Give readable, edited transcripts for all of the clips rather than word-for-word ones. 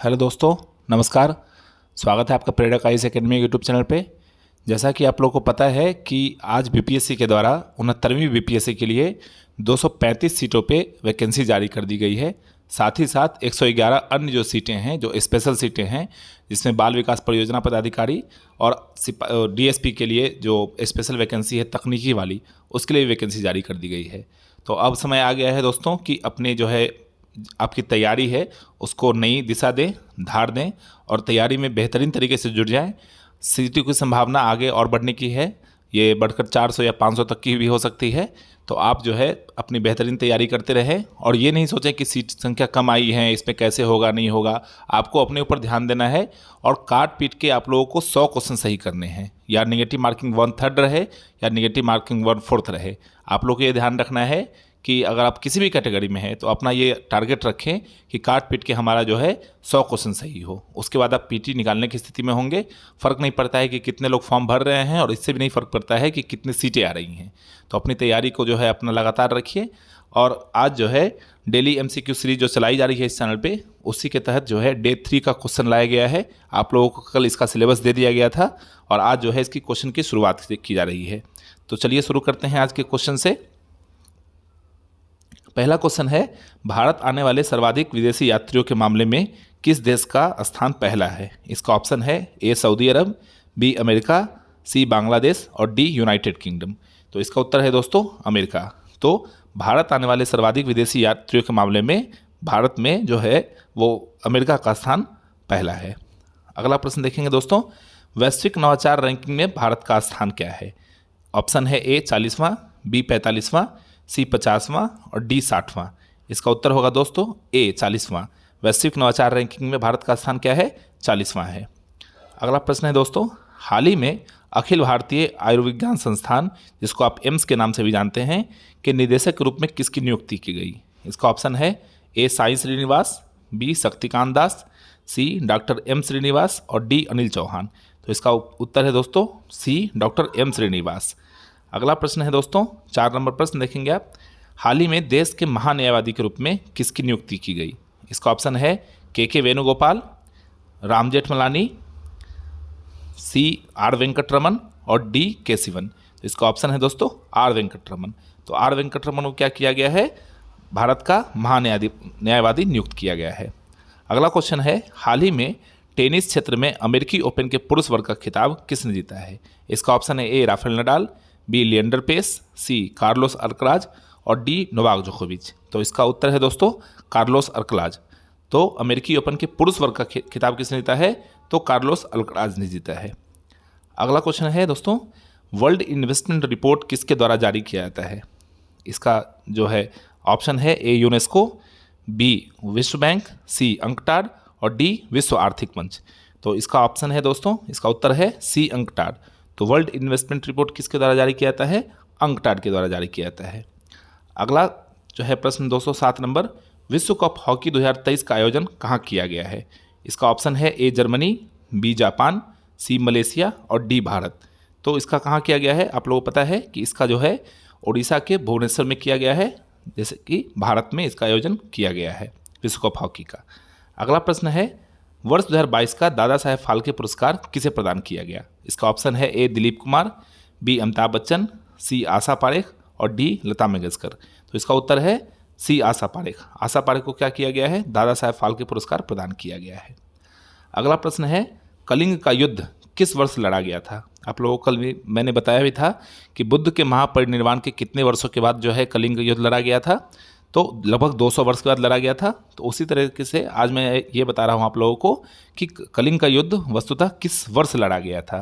Hello दोस्तों, नमस्कार। स्वागत है आपका प्रेरक आईएएस एकेडमी यूट्यूब चैनल पे। जैसा कि आप लोगों को पता है कि आज बीपीएससी के द्वारा 69वीं बीपीएससी के लिए 235 सीटों पे वैकेंसी जारी कर दी गई है। साथ ही साथ 111 अन्य जो सीटें हैं, जो स्पेशल सीटें हैं, जिसमें बाल विकास परियोजना पदाधिकारी और डीएसपी के लिए जो स्पेशल वैकेंसी है तकनीकी वाली, उसके लिए वैकेंसी जारी कर दी गई है। तो अब समय आ गया है दोस्तों कि अपने जो है आपकी तैयारी है उसको नई दिशा दें, धार दें और तैयारी में बेहतरीन तरीके से जुट जाएं। सीटों की संभावना आगे और बढ़ने की है, ये बढ़कर 400 या 500 तक की भी हो सकती है। तो आप जो है अपनी बेहतरीन तैयारी करते रहें और ये नहीं सोचें कि सीट संख्या कम आई है, इसमें कैसे होगा नहीं होगा। आपको अपने ऊपर ध्यान देना है और काट पीट के आप लोगों को 100 क्वेश्चन सही करने हैं। या नेगेटिव मार्किंग 1/3 रहे या नेगेटिव मार्किंग 1/4 रहे। आप लोग को ये ध्यान रखना है कि अगर आप किसी भी कैटेगरी में हैं तो अपना ये टारगेट रखें कि काट पीट के हमारा जो है 100 क्वेश्चन सही हो। उसके बाद आप पीटी निकालने की स्थिति में होंगे। फ़र्क नहीं पड़ता है कि कितने लोग फॉर्म भर रहे हैं और इससे भी नहीं फ़र्क पड़ता है कि कितनी सीटें आ रही हैं। तो अपनी तैयारी को जो है अपना लगातार रखिए। और आज जो है डेली एमसीक्यू सीरीज जो चलाई जा रही है इस चैनल पे, उसी के तहत जो है डे 3 का क्वेश्चन लाया गया है। आप लोगों को कल इसका सिलेबस दे दिया गया था और आज जो है इसकी क्वेश्चन की शुरुआत की जा रही है। तो चलिए शुरू करते हैं आज के क्वेश्चन से। पहला क्वेश्चन है, भारत आने वाले सर्वाधिक विदेशी यात्रियों के मामले में किस देश का स्थान पहला है? इसका ऑप्शन है ए सऊदी अरब, बी अमेरिका, सी बांग्लादेश और डी यूनाइटेड किंगडम। तो इसका उत्तर है दोस्तों अमेरिका। तो भारत आने वाले सर्वाधिक विदेशी यात्रियों के मामले में भारत में जो है वो अमेरिका का स्थान पहला है। अगला प्रश्न देखेंगे दोस्तों, वैश्विक नवाचार रैंकिंग में भारत का स्थान क्या है? ऑप्शन है ए 40वां, बी 45वां, सी 50वां और डी 60वां। इसका उत्तर होगा दोस्तों ए 40वां। वैश्विक नवाचार रैंकिंग में भारत का स्थान क्या है? 40वां है। अगला प्रश्न है दोस्तों, हाल ही में अखिल भारतीय आयुर्विज्ञान संस्थान, जिसको आप एम्स के नाम से भी जानते हैं, के निदेशक के रूप में किसकी नियुक्ति की गई? इसका ऑप्शन है ए साई श्रीनिवास, बी शक्तिकांत दास, सी डॉक्टर एम श्रीनिवास और डी अनिल चौहान। तो इसका उत्तर है दोस्तों सी डॉक्टर एम श्रीनिवास। अगला प्रश्न है दोस्तों, 4 नंबर प्रश्न देखेंगे आप। हाल ही में देश के महान्यायवादी के रूप में किसकी नियुक्ति की गई? इसका ऑप्शन है के वेणुगोपाल, राम जेठमलानी, सी आर वेंकटरमन और डी केसिवन। तो इसका ऑप्शन है दोस्तों आर वेंकटरमन। तो आर वेंकटरमन को क्या किया गया है? भारत का महान्यायवादी नियुक्त किया गया है। अगला क्वेश्चन है, हाल ही में टेनिस क्षेत्र में अमेरिकी ओपन के पुरुष वर्ग का खिताब किसने जीता है? इसका ऑप्शन है A Rafael Nadal, B Leander Paes, C Carlos Alcaraz और डी नोवाक जोकोविच। तो इसका उत्तर है दोस्तों कार्लोस अल्कराज। तो अमेरिकी ओपन के पुरुष वर्ग का खिताब किसने जीता है? तो कार्लोस अल्कराज ने जीता है। अगला क्वेश्चन है दोस्तों, वर्ल्ड इन्वेस्टमेंट रिपोर्ट किसके द्वारा जारी किया जाता है? इसका जो है ऑप्शन है ए यूनेस्को, बी विश्व बैंक, सी अंकटाड और डी विश्व आर्थिक मंच। तो इसका ऑप्शन है दोस्तों, इसका उत्तर है सी अंकटाड। तो वर्ल्ड इन्वेस्टमेंट रिपोर्ट किसके द्वारा जारी किया जाता है? अंकटाड के द्वारा जारी किया जाता है। अगला जो है प्रश्न 207 नंबर, विश्व कप हॉकी 2023 का आयोजन कहाँ किया गया है? इसका ऑप्शन है A Germany, B Japan, C Malaysia और डी भारत। तो इसका कहाँ किया गया है? आप लोगों को पता है कि इसका जो है उड़ीसा के भुवनेश्वर में किया गया है, जैसे कि भारत में इसका आयोजन किया गया है विश्व कप हॉकी का। अगला प्रश्न है, वर्ष 2022 का दादा साहेब फाल्के पुरस्कार किसे प्रदान किया गया? इसका ऑप्शन है ए दिलीप कुमार, बी अमिताभ बच्चन, सी आशा पारेख और डी लता मंगेशकर। तो इसका उत्तर है सी आशा पारेख। आशा पारेख को क्या किया गया है? दादा साहेब फाल्के पुरस्कार प्रदान किया गया है। अगला प्रश्न है, कलिंग का युद्ध किस वर्ष लड़ा गया था? आप लोगों को कल भी मैंने बताया भी था कि बुद्ध के महापरिनिर्वाण के कितने वर्षों के बाद जो है कलिंग युद्ध लड़ा गया था? तो लगभग 200 वर्ष के बाद लड़ा गया था। तो उसी तरीके से आज मैं ये बता रहा हूँ आप लोगों को कि कलिंग का युद्ध वस्तुतः किस वर्ष लड़ा गया था।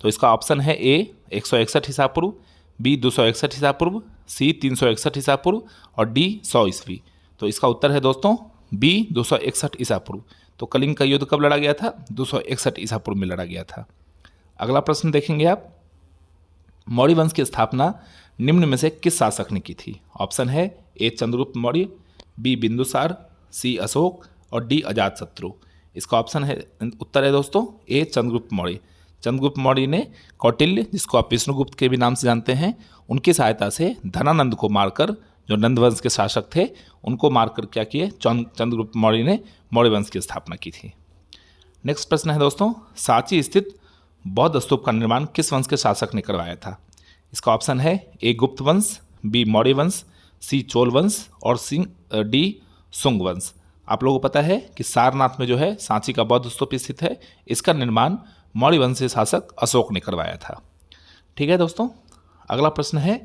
तो इसका ऑप्शन है ए 161 ईसा पूर्व, बी 261 ईसा पूर्व, सी 361 ईसा पूर्व और डी 100 ईस्वी। तो इसका उत्तर है दोस्तों बी 261 ईसा पूर्व। तो कलिंग का युद्ध कब लड़ा गया था? 261 ईसा पूर्व में लड़ा गया था। अगला प्रश्न देखेंगे आप, मौर्य वंश की स्थापना निम्न में से किस शासक ने की थी? ऑप्शन है ए चंद्रगुप्त मौर्य, बी बिंदुसार, सी अशोक और डी अजातशत्रु। इसका ऑप्शन है उत्तर है दोस्तों ए चंद्रगुप्त मौर्य। चंद्रगुप्त मौर्य ने कौटिल्य, जिसको आप विष्णुगुप्त के भी नाम से जानते हैं, उनकी सहायता से धनानंद को मारकर जो नंद वंश के शासक थे उनको मारकर क्या किए, चंद्रगुप्त मौर्य ने मौर्य वंश की स्थापना की थी। नेक्स्ट प्रश्न है दोस्तों, सांची स्थित बौद्ध स्तूप का निर्माण किस वंश के शासक ने करवाया था? इसका ऑप्शन है ए गुप्त वंश, बी मौर्य वंश, सी चोल वंश और डी सुंग वंश। आप लोगों को पता है कि सारनाथ में जो है सांची का बौद्ध स्तूप स्थित है, इसका निर्माण मौर्य वंश के शासक अशोक ने करवाया था। ठीक है दोस्तों, अगला प्रश्न है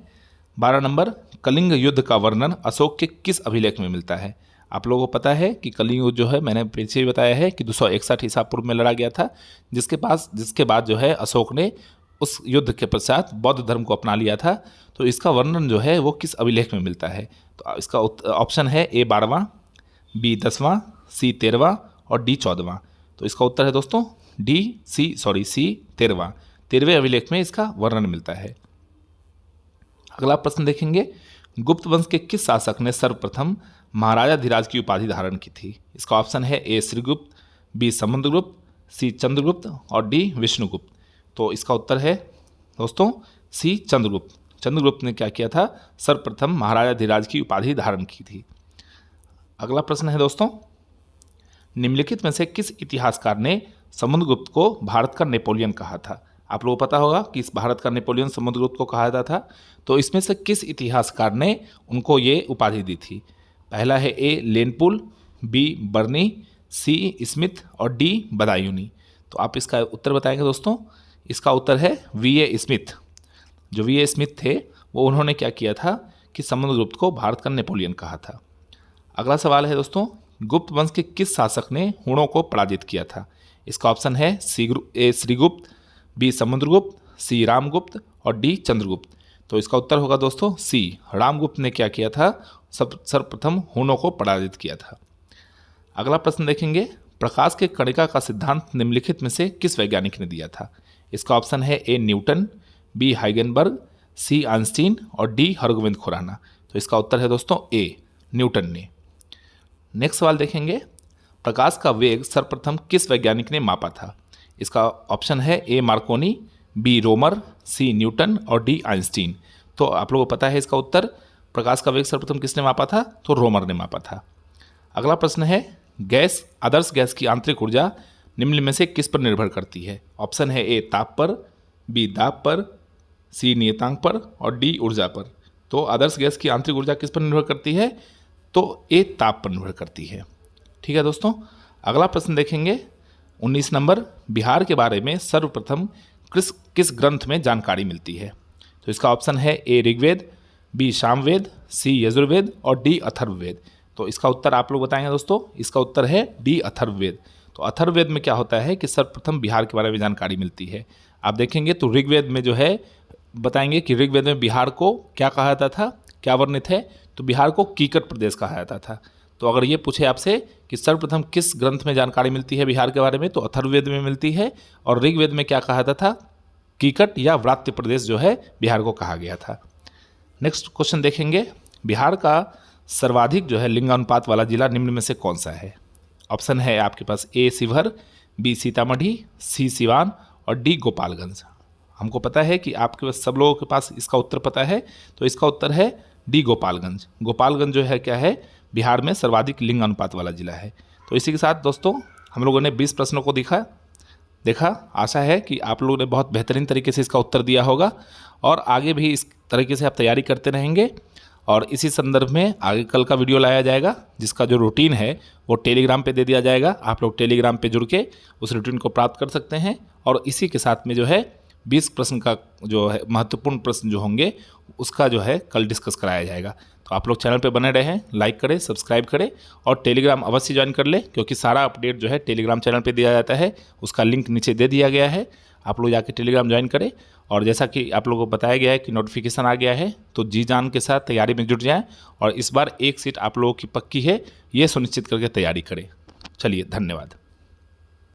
12 नंबर, कलिंग युद्ध का वर्णन अशोक के किस अभिलेख में मिलता है? आप लोगों को पता है कि कलिंग युद्ध जो है मैंने पीछे ही बताया है कि 261 ईसा पूर्व में लड़ा गया था, जिसके बाद जो है अशोक ने उस युद्ध के पश्चात बौद्ध धर्म को अपना लिया था। तो इसका वर्णन जो है वो किस अभिलेख में मिलता है? तो इसका ऑप्शन है ए 12वां, बी 10वां, सी 13वां और डी 14वां। तो इसका उत्तर है दोस्तों सी 13वां। 13वें अभिलेख में इसका वर्णन मिलता है। अगला प्रश्न देखेंगे, गुप्त वंश के किस शासक ने सर्वप्रथम महाराजा धीराज की उपाधि धारण की थी? इसका ऑप्शन है ए श्रीगुप्त, बी समुद्रगुप्त, सी चंद्रगुप्त और डी विष्णुगुप्त। तो इसका उत्तर है दोस्तों सी चंद्रगुप्त। चंद्रगुप्त ने क्या किया था, सर्वप्रथम महाराजा धीराज की उपाधि धारण की थी। अगला प्रश्न है दोस्तों, निम्नलिखित में से किस इतिहासकार ने समुद्रगुप्त को भारत का नेपोलियन कहा था? आप लोगों को पता होगा कि इस भारत का नेपोलियन समुद्रगुप्त को कहा जाता था। तो इसमें से किस इतिहासकार ने उनको ये उपाधि दी थी? पहला है ए लेनपुल, बी बर्नी, सी स्मिथ और डी बदायूनी। तो आप इसका उत्तर बताएंगे दोस्तों। इसका उत्तर है वी.ए. स्मिथ। जो वी.ए. स्मिथ थे वो उन्होंने क्या किया था कि समुद्रगुप्त को भारत का नेपोलियन कहा था। अगला सवाल है दोस्तों, गुप्त वंश के किस शासक ने हुणों को पराजित किया था? इसका ऑप्शन है ए श्रीगुप्त, बी समुद्रगुप्त, सी रामगुप्त और डी चंद्रगुप्त। तो इसका उत्तर होगा दोस्तों सी रामगुप्त ने क्या किया था, सर्वप्रथम हुणों को पराजित किया था। अगला प्रश्न देखेंगे, प्रकाश के कणिका का सिद्धांत निम्नलिखित में से किस वैज्ञानिक ने दिया था? इसका ऑप्शन है A Newton, B Heisenberg, C Einstein और डी हरगोविंद खुराना। तो इसका उत्तर है दोस्तों ए न्यूटन ने। नेक्स्ट सवाल देखेंगे, प्रकाश का वेग सर्वप्रथम किस वैज्ञानिक ने मापा था? इसका ऑप्शन है ए मार्कोनी, बी रोमर, सी न्यूटन और डी आइंस्टीन। तो आप लोगों को पता है इसका उत्तर, प्रकाश का वेग सर्वप्रथम किसने मापा था? तो रोमर ने मापा था। अगला प्रश्न है, आदर्श गैस की आंतरिक ऊर्जा निम्न में से किस पर निर्भर करती है? ऑप्शन है ए ताप पर, बी दाब पर, सी नियतांक पर और डी ऊर्जा पर। तो आदर्श गैस की आंतरिक ऊर्जा किस पर निर्भर करती है? तो ए ताप पर निर्भर करती है। ठीक है दोस्तों, अगला प्रश्न देखेंगे 19 नंबर, बिहार के बारे में सर्वप्रथम किस ग्रंथ में जानकारी मिलती है? तो इसका ऑप्शन है ए ऋग्वेद, बी सामवेद, सी यजुर्वेद और डी अथर्ववेद। तो इसका उत्तर आप लोग बताएंगे दोस्तों। इसका उत्तर है डी अथर्ववेद। तो अथर्ववेद में क्या होता है कि सर्वप्रथम बिहार के बारे में जानकारी मिलती है। आप देखेंगे तो ऋग्वेद में जो है बताएंगे कि ऋग्वेद में बिहार को क्या कहा जाता था, क्या वर्णित है? तो बिहार को कीकट प्रदेश कहा जाता था। तो अगर ये पूछे आपसे कि सर्वप्रथम किस ग्रंथ में जानकारी मिलती है बिहार के बारे में, तो अथर्ववेद में मिलती है। और ऋग्वेद में क्या कहा जाता था? कीकट या व्रात्य प्रदेश जो है बिहार को कहा गया था। नेक्स्ट क्वेश्चन देखेंगे, बिहार का सर्वाधिक जो है लिंगानुपात वाला जिला निम्न में से कौन सा है? ऑप्शन है आपके पास ए शिवहर, बी सीतामढ़ी, सी सिवान और डी गोपालगंज। हमको पता है कि आपके पास सब लोगों के पास इसका उत्तर पता है। तो इसका उत्तर है डी गोपालगंज। गोपालगंज जो है क्या है, बिहार में सर्वाधिक लिंग अनुपात वाला जिला है। तो इसी के साथ दोस्तों हम लोगों ने 20 प्रश्नों को देखा। आशा है कि आप लोगों ने बहुत बेहतरीन तरीके से इसका उत्तर दिया होगा और आगे भी इस तरीके से आप तैयारी करते रहेंगे। और इसी संदर्भ में आगे कल का वीडियो लाया जाएगा, जिसका जो रूटीन है वो टेलीग्राम पे दे दिया जाएगा। आप लोग टेलीग्राम पे जुड़ के उस रूटीन को प्राप्त कर सकते हैं। और इसी के साथ में जो है 20 प्रश्न का जो है महत्वपूर्ण प्रश्न जो होंगे उसका जो है कल डिस्कस कराया जाएगा। तो आप लोग चैनल पे बने रहें, लाइक करें, सब्सक्राइब करें और टेलीग्राम अवश्य ज्वाइन कर लें, क्योंकि सारा अपडेट जो है टेलीग्राम चैनल पे दिया जाता है। उसका लिंक नीचे दे दिया गया है, आप लोग जाके टेलीग्राम ज्वाइन करें। और जैसा कि आप लोगों को बताया गया है कि नोटिफिकेशन आ गया है, तो जी जान के साथ तैयारी में जुट जाएं और इस बार एक सीट आप लोगों की पक्की है, ये सुनिश्चित करके तैयारी करें। चलिए, धन्यवाद।